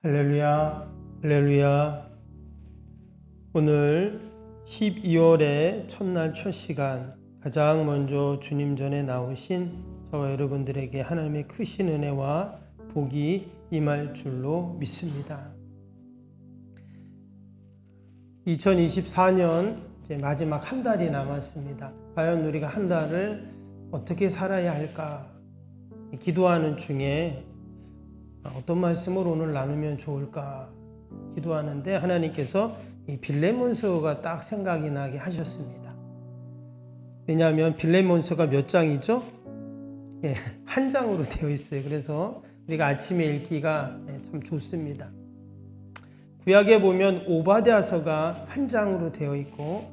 할렐루야, 할렐루야. 오늘 12월의 첫날 첫 시간, 가장 먼저 주님 전에 나오신 저와 여러분들에게 하나님의 크신 은혜와 복이 임할 줄로 믿습니다. 2024년 이제 마지막 한 달이 남았습니다. 과연 우리가 한 달을 어떻게 살아야 할까? 기도하는 중에 어떤 말씀을 오늘 나누면 좋을까 기도하는데 하나님께서 이 빌레몬서가 딱 생각이 나게 하셨습니다. 왜냐하면 빌레몬서가 몇 장이죠? 한 장으로 되어 있어요. 그래서 우리가 아침에 읽기가 참 좋습니다. 구약에 보면 오바댜서가 한 장으로 되어 있고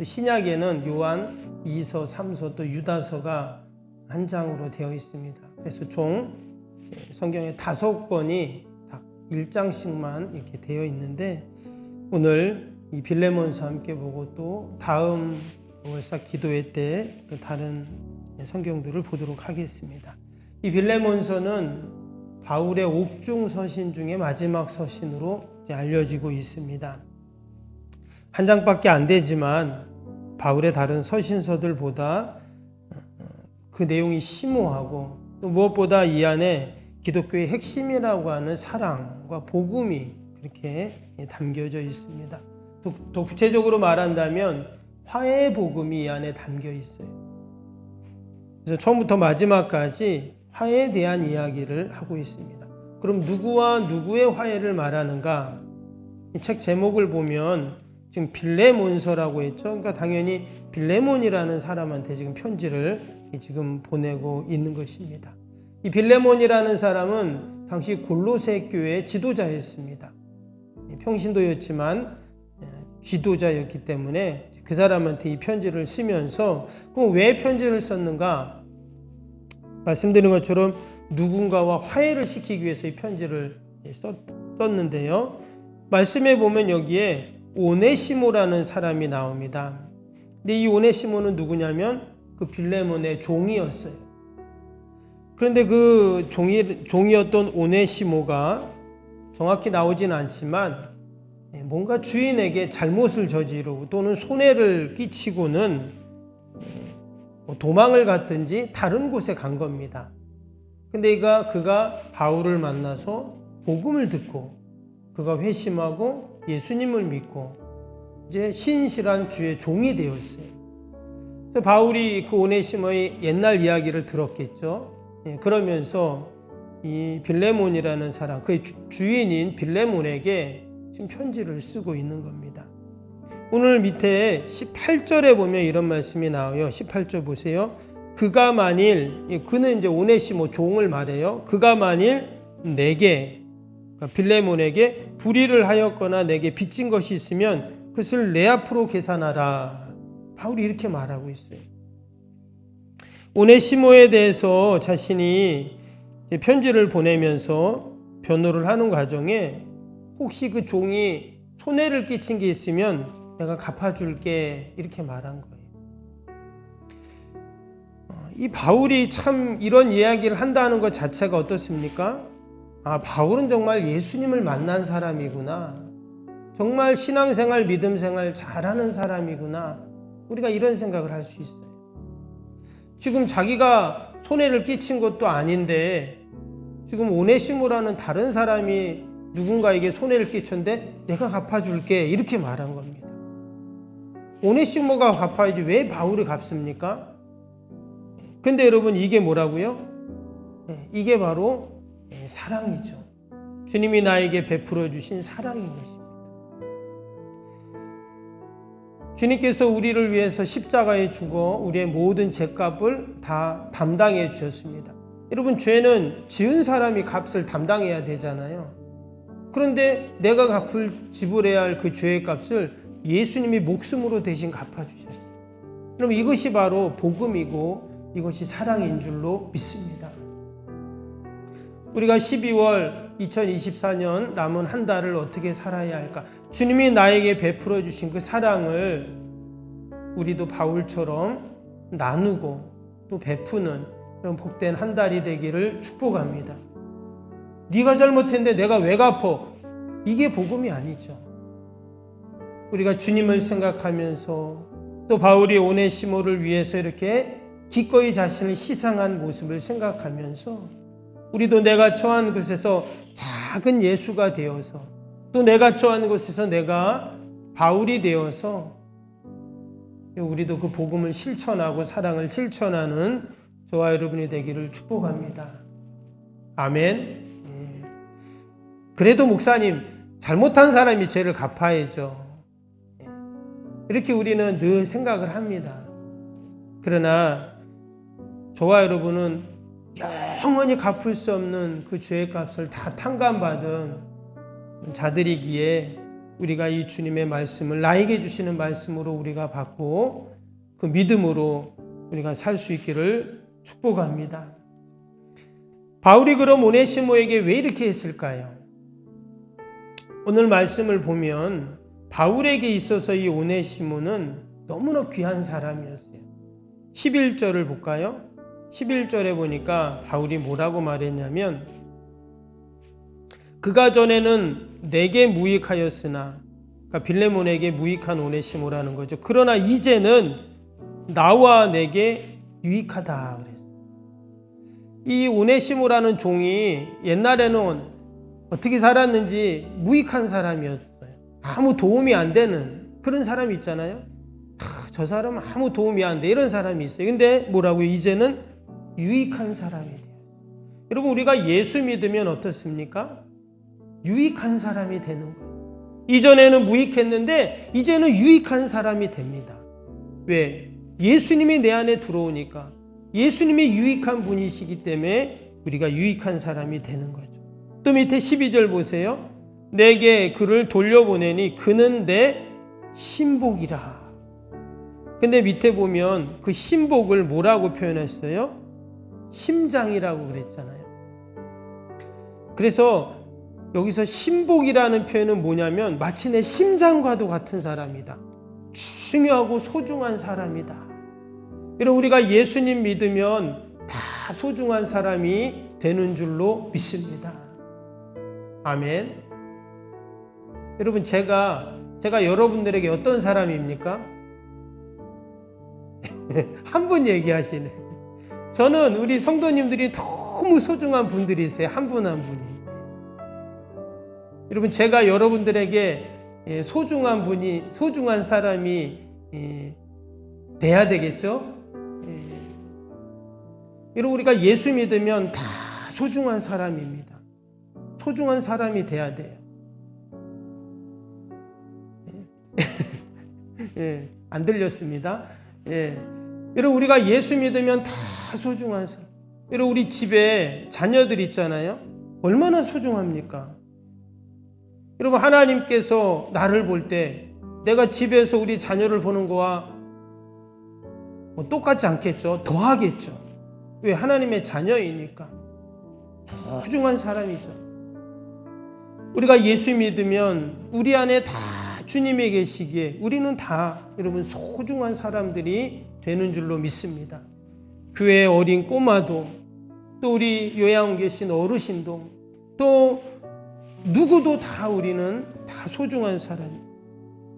신약에는 요한 2서, 3서 또 유다서가 한 장으로 되어 있습니다. 그래서 총 성경에 5권이 딱 1장씩만 이렇게 되어 있는데 오늘 이 빌레몬서 함께 보고 또 다음 월삭 기도회 때 그 다른 성경들을 보도록 하겠습니다. 이 빌레몬서는 바울의 옥중 서신 중에 마지막 서신으로 알려지고 있습니다. 한 장밖에 안 되지만 바울의 다른 서신서들보다 그 내용이 심오하고 또 무엇보다 이 안에 기독교의 핵심이라고 하는 사랑과 복음이 그렇게 담겨져 있습니다. 더 구체적으로 말한다면 화해의 복음이 이 안에 담겨 있어요. 그래서 처음부터 마지막까지 화해에 대한 이야기를 하고 있습니다. 그럼 누구와 누구의 화해를 말하는가? 이 책 제목을 보면 지금 빌레몬서라고 했죠. 그러니까 당연히 빌레몬이라는 사람한테 지금 편지를 지금 보내고 있는 것입니다. 이 빌레몬이라는 사람은 당시 골로새 교회의 지도자였습니다. 평신도였지만 지도자였기 때문에 그 사람한테 이 편지를 쓰면서 그럼 왜 편지를 썼는가? 말씀드린 것처럼 누군가와 화해를 시키기 위해서 이 편지를 썼는데요. 말씀에 보면 여기에 오네시모라는 사람이 나옵니다. 근데 이 오네시모는 누구냐면 그 빌레몬의 종이었어요. 그런데 그 종이었던 오네시모가 정확히 나오진 않지만 뭔가 주인에게 잘못을 저지르고 또는 손해를 끼치고는 도망을 갔든지 다른 곳에 간 겁니다. 근데 그가 바울을 만나서 복음을 듣고 그가 회심하고 예수님을 믿고 이제 신실한 주의 종이 되었어요. 그래서 바울이 그 오네시모의 옛날 이야기를 들었겠죠. 그러면서 이 빌레몬이라는 사람, 그의 주인인 빌레몬에게 지금 편지를 쓰고 있는 겁니다. 오늘 밑에 18절에 보면 이런 말씀이 나와요. 18절 보세요. 그가 만일, 그는 이제 오네시모 종을 말해요. 그가 만일 내게, 그러니까 빌레몬에게 불의를 하였거나 내게 빚진 것이 있으면 그것을 내 앞으로 계산하라. 바울이 이렇게 말하고 있어요. 오네시모에 대해서 자신이 편지를 보내면서 변호를 하는 과정에 혹시 그 종이 손해를 끼친 게 있으면 내가 갚아줄게 이렇게 말한 거예요. 이 바울이 참 이런 이야기를 한다는 것 자체가 어떻습니까? 아, 바울은 정말 예수님을 만난 사람이구나. 정말 신앙생활, 믿음생활 잘하는 사람이구나. 우리가 이런 생각을 할 수 있어요. 지금 자기가 손해를 끼친 것도 아닌데 지금 오네시모라는 다른 사람이 누군가에게 손해를 끼쳤는데 내가 갚아줄게 이렇게 말한 겁니다. 오네시모가 갚아야지 왜 바울이 갚습니까? 근데 여러분 이게 뭐라고요? 이게 바로 사랑이죠. 주님이 나에게 베풀어 주신 사랑인 것입니다. 주님께서 우리를 위해서 십자가에 죽어 우리의 모든 죄값을 다 담당해 주셨습니다. 여러분 죄는 지은 사람이 값을 담당해야 되잖아요. 그런데 내가 지불해야 할 그 죄의 값을 예수님이 목숨으로 대신 갚아주셨어요. 그럼 이것이 바로 복음이고 이것이 사랑인 줄로 믿습니다. 우리가 12월 2024년 남은 한 달을 어떻게 살아야 할까? 주님이 나에게 베풀어 주신 그 사랑을 우리도 바울처럼 나누고 또 베푸는 그런 복된 한 달이 되기를 축복합니다. 네가 잘못했는데 내가 왜 갚어? 이게 복음이 아니죠. 우리가 주님을 생각하면서 또 바울이 오네시모를 위해서 이렇게 기꺼이 자신을 희생한 모습을 생각하면서 우리도 내가 처한 곳에서 작은 예수가 되어서 또 내가 처한 곳에서 내가 바울이 되어서 우리도 그 복음을 실천하고 사랑을 실천하는 저와 여러분이 되기를 축복합니다. 아멘. 그래도 목사님, 잘못한 사람이 죄를 갚아야죠. 이렇게 우리는 늘 생각을 합니다. 그러나 저와 여러분은 영원히 갚을 수 없는 그 죄의 값을 다 탕감받은 자들이기에 우리가 이 주님의 말씀을 나에게 주시는 말씀으로 우리가 받고 그 믿음으로 우리가 살 수 있기를 축복합니다. 바울이 그럼 오네시모에게 왜 이렇게 했을까요? 오늘 말씀을 보면 바울에게 있어서 이 오네시모는 너무나 귀한 사람이었어요. 11절을 볼까요? 11절에 보니까 바울이 뭐라고 말했냐면 그가 전에는 내게 무익하였으나 그러니까 빌레몬에게 무익한 오네시모라는 거죠. 그러나 이제는 나와 내게 유익하다 그랬어요. 이 오네시모라는 종이 옛날에는 어떻게 살았는지 무익한 사람이었어요. 아무 도움이 안 되는 그런 사람이 있잖아요. 저 사람은 아무 도움이 안 돼 이런 사람이 있어요. 근데 뭐라고요? 이제는 유익한 사람이 돼요. 여러분 우리가 예수 믿으면 어떻습니까? 유익한 사람이 되는 거예요. 이전에는 무익했는데 이제는 유익한 사람이 됩니다. 왜? 예수님이 내 안에 들어오니까 예수님이 유익한 분이시기 때문에 우리가 유익한 사람이 되는 거죠. 또 밑에 12절 보세요. 내게 그를 돌려보내니 그는 내 신복이라. 근데 밑에 보면 그 신복을 뭐라고 표현했어요? 심장이라고 그랬잖아요. 그래서 여기서 신복이라는 표현은 뭐냐면 마치 내 심장과도 같은 사람이다. 중요하고 소중한 사람이다. 여러분 우리가 예수님 믿으면 다 소중한 사람이 되는 줄로 믿습니다. 아멘. 여러분 제가 여러분들에게 어떤 사람입니까? 한 분 얘기하시네. 저는 우리 성도님들이 너무 소중한 분들이세요. 한 분 한 분이. 여러분 제가 여러분들에게 소중한 사람이 돼야 되겠죠? 여러분 우리가 예수 믿으면 다 소중한 사람입니다. 소중한 사람이 돼야 돼요. 예, 안 들렸습니다. 예. 여러분 우리가 예수 믿으면 다 소중한 사람. 여러분 우리 집에 자녀들 있잖아요. 얼마나 소중합니까? 여러분 하나님께서 나를 볼 때 내가 집에서 우리 자녀를 보는 거와 똑같지 않겠죠. 더 하겠죠. 왜? 하나님의 자녀이니까. 소중한 사람이죠. 우리가 예수 믿으면 우리 안에 다 주님이 계시기에 우리는 다 여러분 소중한 사람들이 되는 줄로 믿습니다. 교회의 어린 꼬마도 또 우리 요양 계신 어르신도 또 누구도 다 우리는 다 소중한 사람이에요.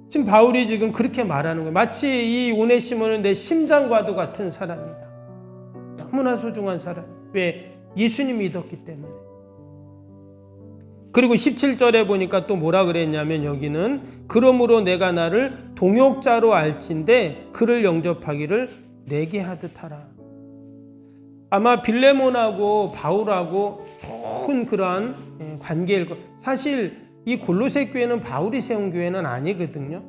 지금 바울이 지금 그렇게 말하는 거예요. 마치 이 오네시모는 내 심장과도 같은 사람이다. 너무나 소중한 사람. 왜? 예수님이 믿었기 때문에. 그리고 17절에 보니까 또 뭐라 그랬냐면 여기는 그러므로 내가 나를 동역자로 알진대 그를 영접하기를 내게 하듯 하라. 아마 빌레몬하고 바울하고 좋은 그러한 관계일 것. 사실 이 골로새 교회는 바울이 세운 교회는 아니거든요.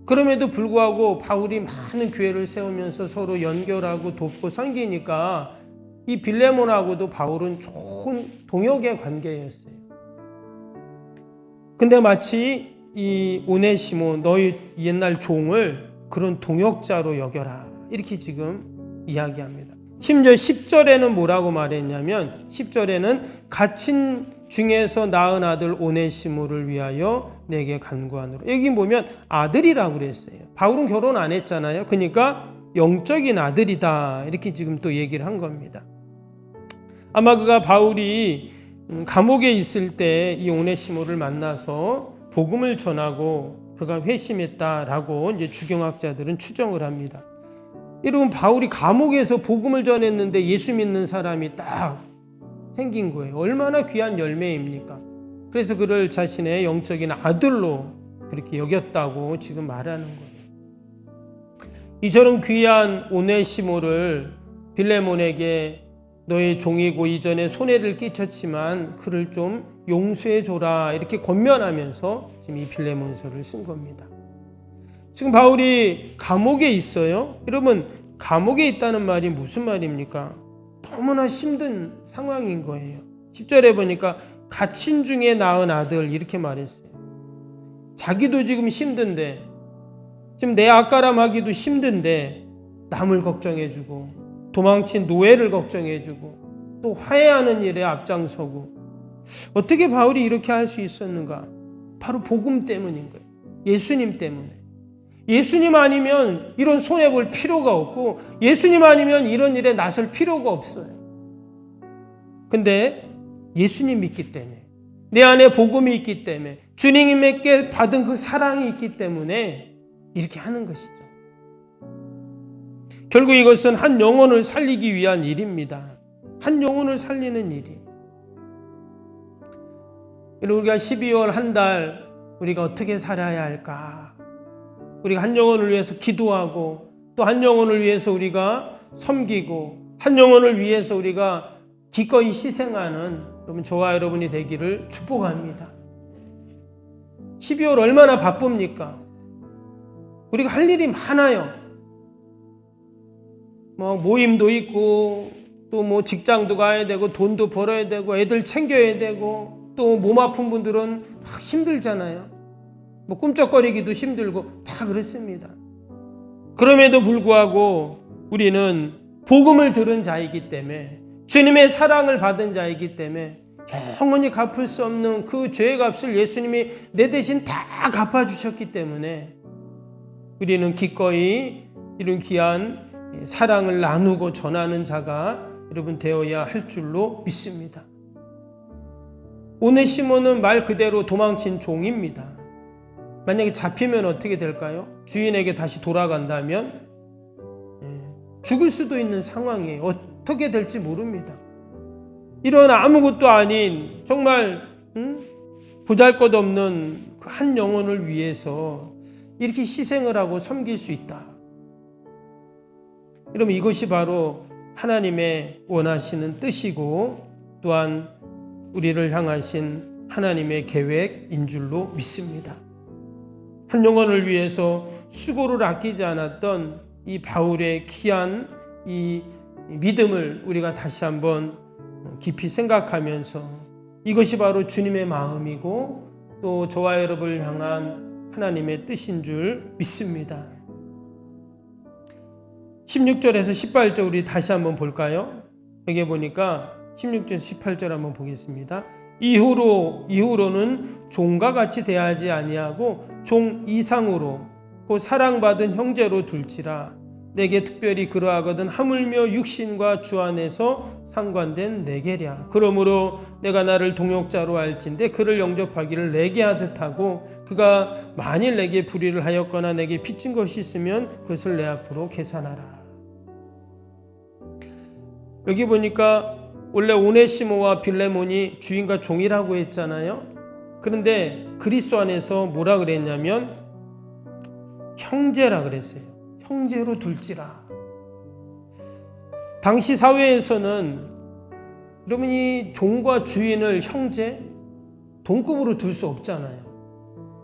그럼에도 불구하고 바울이 많은 교회를 세우면서 서로 연결하고 돕고 섬기니까 이 빌레몬하고도 바울은 좋은 동역의 관계였어요. 근데 마치 이 오네시모 너희 옛날 종을 그런 동역자로 여겨라. 이렇게 지금 이야기합니다. 심지어 10절에는 뭐라고 말했냐면 10절에는 갇힌 중에서 낳은 아들 오네시모를 위하여 내게 간구하노라. 여기 보면 아들이라고 그랬어요. 바울은 결혼 안 했잖아요. 그러니까 영적인 아들이다. 이렇게 지금 또 얘기를 한 겁니다. 아마 그가 바울이 감옥에 있을 때 이 오네시모를 만나서 복음을 전하고 그가 회심했다라고 이제 주경학자들은 추정을 합니다. 여러분, 바울이 감옥에서 복음을 전했는데 예수 믿는 사람이 딱 생긴 거예요. 얼마나 귀한 열매입니까? 그래서 그를 자신의 영적인 아들로 그렇게 여겼다고 지금 말하는 거예요. 이처럼 귀한 오네시모를 빌레몬에게 너의 종이고 이전에 손해를 끼쳤지만 그를 좀 용서해줘라 이렇게 권면하면서 지금 이 빌레몬서를 쓴 겁니다. 지금 바울이 감옥에 있어요. 여러분, 감옥에 있다는 말이 무슨 말입니까? 너무나 힘든 상황인 거예요. 10절에 보니까 갇힌 중에 낳은 아들 이렇게 말했어요. 자기도 지금 힘든데, 지금 내 앞가람하기도 힘든데 남을 걱정해주고 도망친 노예를 걱정해주고 또 화해하는 일에 앞장서고, 어떻게 바울이 이렇게 할 수 있었는가? 바로 복음 때문인 거예요. 예수님 때문에. 예수님 아니면 이런 손해볼 필요가 없고 예수님 아니면 이런 일에 나설 필요가 없어요. 근데 예수님 믿기 때문에, 내 안에 복음이 있기 때문에, 주님에게 받은 그 사랑이 있기 때문에 이렇게 하는 것이죠. 결국 이것은 한 영혼을 살리기 위한 일입니다. 한 영혼을 살리는 일이. 우리가 12월 한 달 우리가 어떻게 살아야 할까? 우리가 한 영혼을 위해서 기도하고 또 한 영혼을 위해서 우리가 섬기고 한 영혼을 위해서 우리가 기꺼이 희생하는 여러분, 저와 여러분이 되기를 축복합니다. 12월 얼마나 바쁩니까? 우리가 할 일이 많아요. 모임도 있고 또 직장도 가야 되고 돈도 벌어야 되고 애들 챙겨야 되고 또 몸 아픈 분들은 힘들잖아요. 꿈쩍거리기도 힘들고 다 그렇습니다. 그럼에도 불구하고 우리는 복음을 들은 자이기 때문에, 주님의 사랑을 받은 자이기 때문에 영원히 갚을 수 없는 그 죄의 값을 예수님이 내 대신 다 갚아주셨기 때문에 우리는 기꺼이 이런 귀한 사랑을 나누고 전하는 자가 여러분 되어야 할 줄로 믿습니다. 오네시모는 말 그대로 도망친 종입니다. 만약에 잡히면 어떻게 될까요? 주인에게 다시 돌아간다면 죽을 수도 있는 상황이에요. 어떻게 될지 모릅니다. 이런 아무것도 아닌 정말 보잘것없는 그 한 영혼을 위해서 이렇게 희생을 하고 섬길 수 있다. 여러분, 이것이 바로 하나님의 원하시는 뜻이고 또한 우리를 향하신 하나님의 계획인 줄로 믿습니다. 한 영혼을 위해서 수고를 아끼지 않았던 이 바울의 귀한 이 믿음을 우리가 다시 한번 깊이 생각하면서 이것이 바로 주님의 마음이고 또 저와 여러분을 향한 하나님의 뜻인 줄 믿습니다. 16절에서 18절 우리 다시 한번 볼까요? 여기 보니까 16절에서 18절 한번 보겠습니다. 이후로는 종과 같이 대하지 아니하고 종 이상으로 곧 사랑받은 형제로 둘지라. 내게 특별히 그러하거든 하물며 육신과 주 안에서 상관된 내게랴. 그러므로 내가 나를 동역자로 알진대 그를 영접하기를 내게 하듯 하고 그가 만일 내게 불의를 하였거나 내게 빚진 것이 있으면 그것을 내 앞으로 계산하라. 여기 보니까 원래 오네시모와 빌레몬이 주인과 종이라고 했잖아요. 그런데 그리스도 안에서 뭐라 그랬냐면 형제라 그랬어요. 형제로 둘지라. 당시 사회에서는 여러분이 종과 주인을 형제, 동급으로 둘 수 없잖아요.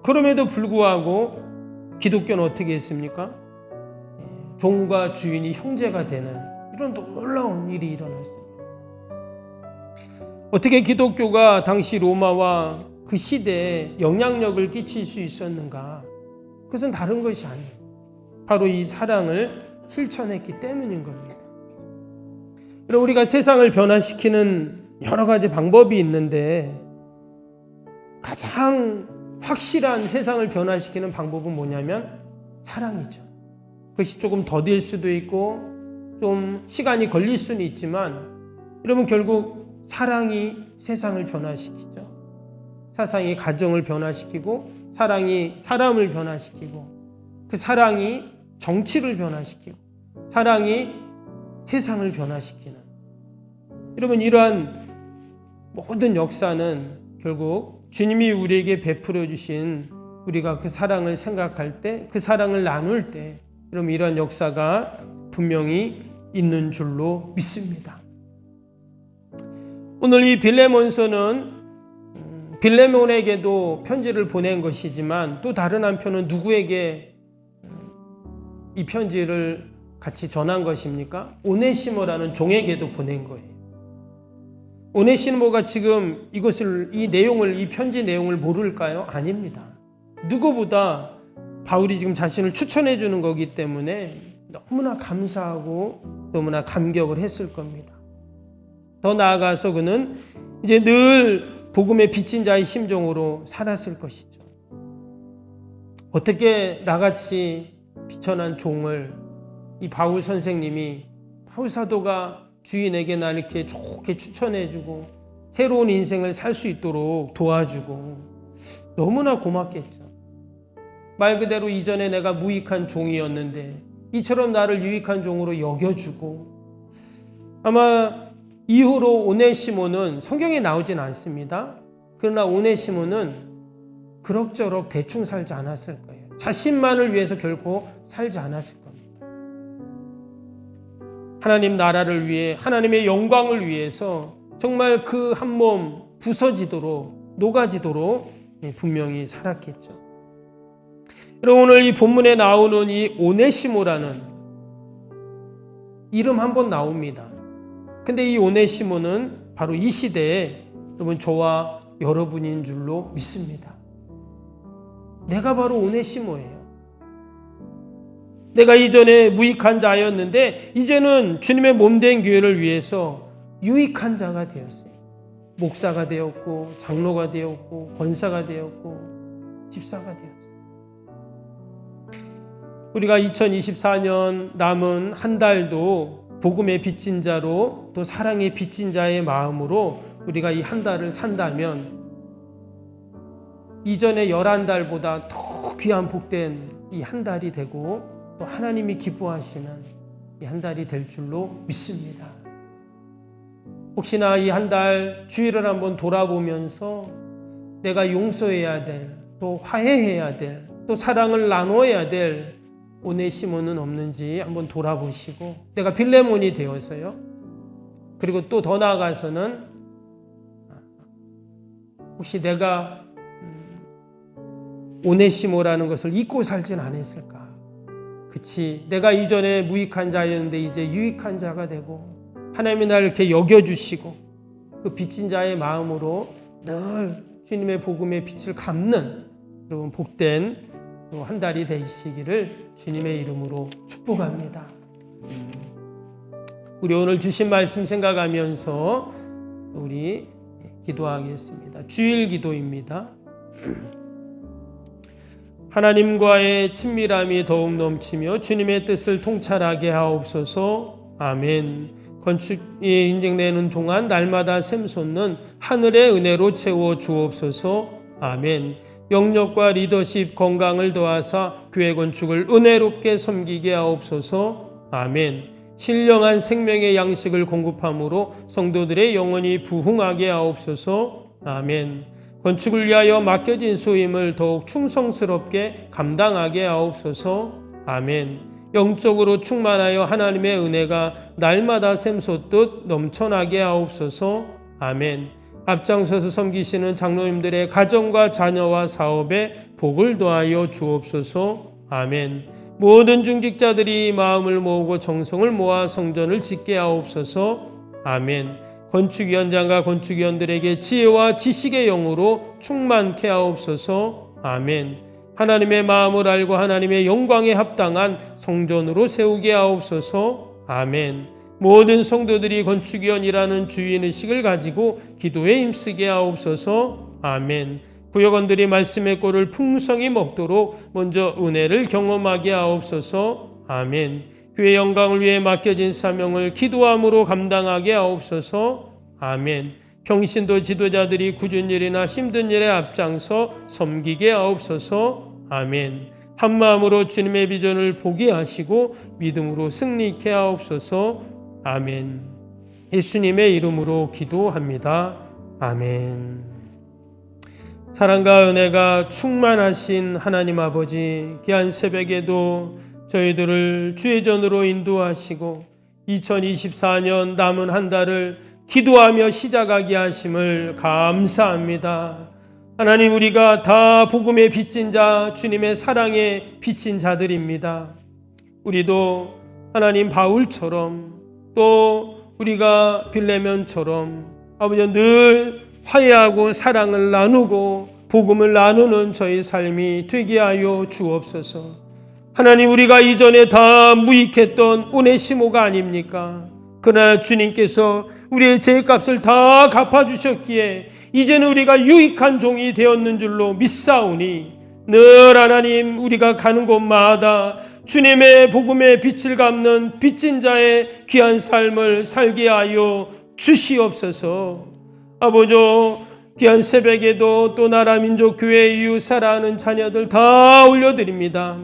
그럼에도 불구하고 기독교는 어떻게 했습니까? 종과 주인이 형제가 되는 이런 놀라운 일이 일어났습니다. 어떻게 기독교가 당시 로마와 그 시대에 영향력을 끼칠 수 있었는가? 그것은 다른 것이 아니에요. 바로 이 사랑을 실천했기 때문인 겁니다. 그리고 우리가 세상을 변화시키는 여러 가지 방법이 있는데 가장 확실한 세상을 변화시키는 방법은 뭐냐면 사랑이죠. 그것이 조금 더딜 수도 있고 좀 시간이 걸릴 수는 있지만 여러분 결국 사랑이 세상을 변화시키죠. 사랑이 가정을 변화시키고, 사랑이 사람을 변화시키고, 그 사랑이 정치를 변화시키고, 사랑이 세상을 변화시키는, 여러분, 이러한 모든 역사는 결국 주님이 우리에게 베풀어 주신, 우리가 그 사랑을 생각할 때, 그 사랑을 나눌 때, 여러분, 이러한 역사가 분명히 있는 줄로 믿습니다. 오늘 이 빌레몬서는 빌레몬에게도 편지를 보낸 것이지만, 또 다른 한편은 누구에게 이 편지를 같이 전한 것입니까? 오네시모라는 종에게도 보낸 거예요. 오네시모가 지금 이 내용을, 이 편지 내용을 모를까요? 아닙니다. 누구보다 바울이 지금 자신을 추천해 주는 거기 때문에 너무나 감사하고 너무나 감격을 했을 겁니다. 더 나아가서 그는 이제 늘 복음의 빚진 자의 심정으로 살았을 것이죠. 어떻게 나같이 비천한 종을 이 바울 선생님이, 바울 사도가 주인에게 나 이렇게 좋게 추천해주고 새로운 인생을 살 수 있도록 도와주고, 너무나 고맙겠죠. 말 그대로 이전에 내가 무익한 종이었는데 이처럼 나를 유익한 종으로 여겨주고, 아마 이후로 오네시모는 성경에 나오진 않습니다. 그러나 오네시모는 그럭저럭 대충 살지 않았을 거예요. 자신만을 위해서 결코 살지 않았을 겁니다. 하나님 나라를 위해, 하나님의 영광을 위해서 정말 그 한 몸 부서지도록, 녹아지도록 분명히 살았겠죠. 여러분, 오늘 이 본문에 나오는 이 오네시모라는 이름 한번 나옵니다. 근데 이 오네시모는 바로 이 시대에 여러분 저와 여러분인 줄로 믿습니다. 내가 바로 오네시모예요. 내가 이전에 무익한 자였는데 이제는 주님의 몸된 교회를 위해서 유익한 자가 되었어요. 목사가 되었고, 장로가 되었고, 권사가 되었고, 집사가 되었어요. 우리가 2024년 남은 한 달도 복음의 빚진 자로, 또 사랑의 빚진 자의 마음으로 우리가 이 한 달을 산다면 이전의 11달보다 더 귀한 복된 이 한 달이 되고, 또 하나님이 기뻐하시는 이 한 달이 될 줄로 믿습니다. 혹시나 이 한 달 주일을 한번 돌아보면서 내가 용서해야 될, 또 화해해야 될, 또 사랑을 나눠야 될 오네시모는 없는지 한번 돌아보시고, 내가 빌레몬이 되어서요, 그리고 또 더 나아가서는 혹시 내가 오네시모라는 것을 잊고 살진 않았을까? 그치, 내가 이전에 무익한 자였는데 이제 유익한 자가 되고, 하나님이 나를 이렇게 여겨주시고, 그 빚진 자의 마음으로 늘 주님의 복음의 빛을 갚는 여러분 복된 한 달이 되시기를 주님의 이름으로 축복합니다. 우리 오늘 주신 말씀 생각하면서 우리 기도하겠습니다. 주일 기도입니다. 하나님과의 친밀함이 더욱 넘치며 주님의 뜻을 통찰하게 하옵소서. 아멘. 건축이 인증되는 동안 날마다 샘솟는 하늘의 은혜로 채워 주옵소서. 아멘. 영역과 리더십 건강을 더하사 교회 건축을 은혜롭게 섬기게 하옵소서. 아멘. 신령한 생명의 양식을 공급함으로 성도들의 영혼이 부흥하게 하옵소서. 아멘. 건축을 위하여 맡겨진 소임을 더욱 충성스럽게 감당하게 하옵소서. 아멘. 영적으로 충만하여 하나님의 은혜가 날마다 샘솟듯 넘쳐나게 하옵소서. 아멘. 앞장서서 섬기시는 장로님들의 가정과 자녀와 사업에 복을 더하여 주옵소서. 아멘. 모든 중직자들이 마음을 모으고 정성을 모아 성전을 짓게 하옵소서. 아멘. 건축위원장과 건축위원들에게 지혜와 지식의 영으로 충만케 하옵소서. 아멘. 하나님의 마음을 알고 하나님의 영광에 합당한 성전으로 세우게 하옵소서. 아멘. 모든 성도들이 건축위원이라는 주인의식을 가지고 기도에 힘쓰게 하옵소서. 아멘. 구역원들이 말씀의 꼴을 풍성히 먹도록 먼저 은혜를 경험하게 하옵소서. 아멘. 교회 영광을 위해 맡겨진 사명을 기도함으로 감당하게 하옵소서. 아멘. 경신도 지도자들이 굳은 일이나 힘든 일에 앞장서 섬기게 하옵소서. 아멘. 한 마음으로 주님의 비전을 보게 하시고 믿음으로 승리케 하옵소서. 아멘. 예수님의 이름으로 기도합니다. 아멘. 사랑과 은혜가 충만하신 하나님 아버지, 귀한 새벽에도 저희들을 주의 전으로 인도하시고 2024년 남은 한 달을 기도하며 시작하게 하심을 감사합니다. 하나님, 우리가 다 복음에 빚진 자, 주님의 사랑에 빚진 자들입니다. 우리도 하나님 바울처럼 또 우리가 빌레몬처럼 아버지 늘 화해하고 사랑을 나누고 복음을 나누는 저희 삶이 되게 하여 주옵소서. 하나님, 우리가 이전에 다 무익했던 오네시모가 아닙니까? 그러나 주님께서 우리의 죄값을 다 갚아주셨기에 이제는 우리가 유익한 종이 되었는 줄로 믿사오니 늘 하나님, 우리가 가는 곳마다 주님의 복음의 빛을 갚는 빚진 자의 귀한 삶을 살게 하여 주시옵소서. 아버지, 귀한 새벽에도 또 나라 민족 교회 이웃 사랑하는 자녀들 다 올려드립니다.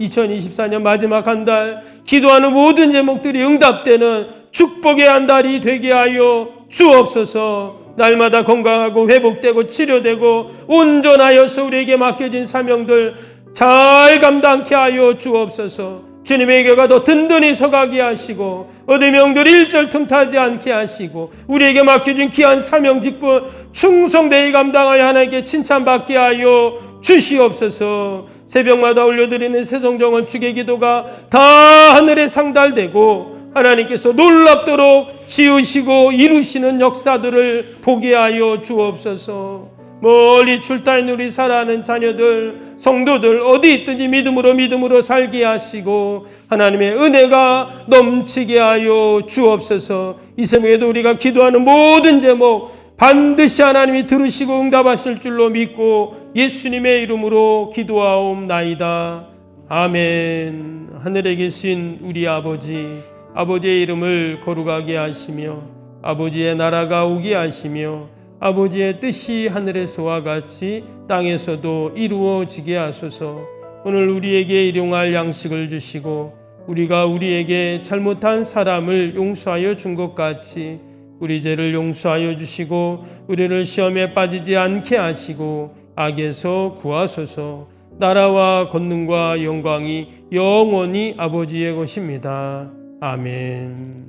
2024년 마지막 한 달 기도하는 모든 제목들이 응답되는 축복의 한 달이 되게 하여 주옵소서. 날마다 건강하고 회복되고 치료되고 온전하여서 우리에게 맡겨진 사명들 잘 감당케 하여 주옵소서. 주님의 교회가 더 든든히 서가게 하시고 어디 명들 일절 틈타지 않게 하시고 우리에게 맡겨진 귀한 사명 직분 충성되이 감당하여 하나님께 칭찬받게 하여 주시옵소서. 새벽마다 올려드리는 새성정원 주의 기도가 다 하늘에 상달되고 하나님께서 놀랍도록 지으시고 이루시는 역사들을 보게 하여 주옵소서. 멀리 출타인 우리 사랑하는 자녀들, 성도들 어디 있든지 믿음으로 살게 하시고 하나님의 은혜가 넘치게 하여 주옵소서. 이 새벽에도 우리가 기도하는 모든 제목 반드시 하나님이 들으시고 응답하실 줄로 믿고 예수님의 이름으로 기도하옵나이다. 아멘. 하늘에 계신 우리 아버지, 아버지의 이름을 거룩하게 하시며 아버지의 나라가 오게 하시며 아버지의 뜻이 하늘에서와 같이 땅에서도 이루어지게 하소서. 오늘 우리에게 일용할 양식을 주시고 우리가 우리에게 잘못한 사람을 용서하여 준 것 같이 우리 죄를 용서하여 주시고 우리를 시험에 빠지지 않게 하시고 악에서 구하소서. 나라와 권능과 영광이 영원히 아버지의 것입니다. 아멘.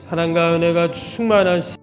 사랑과 은혜가 충만하신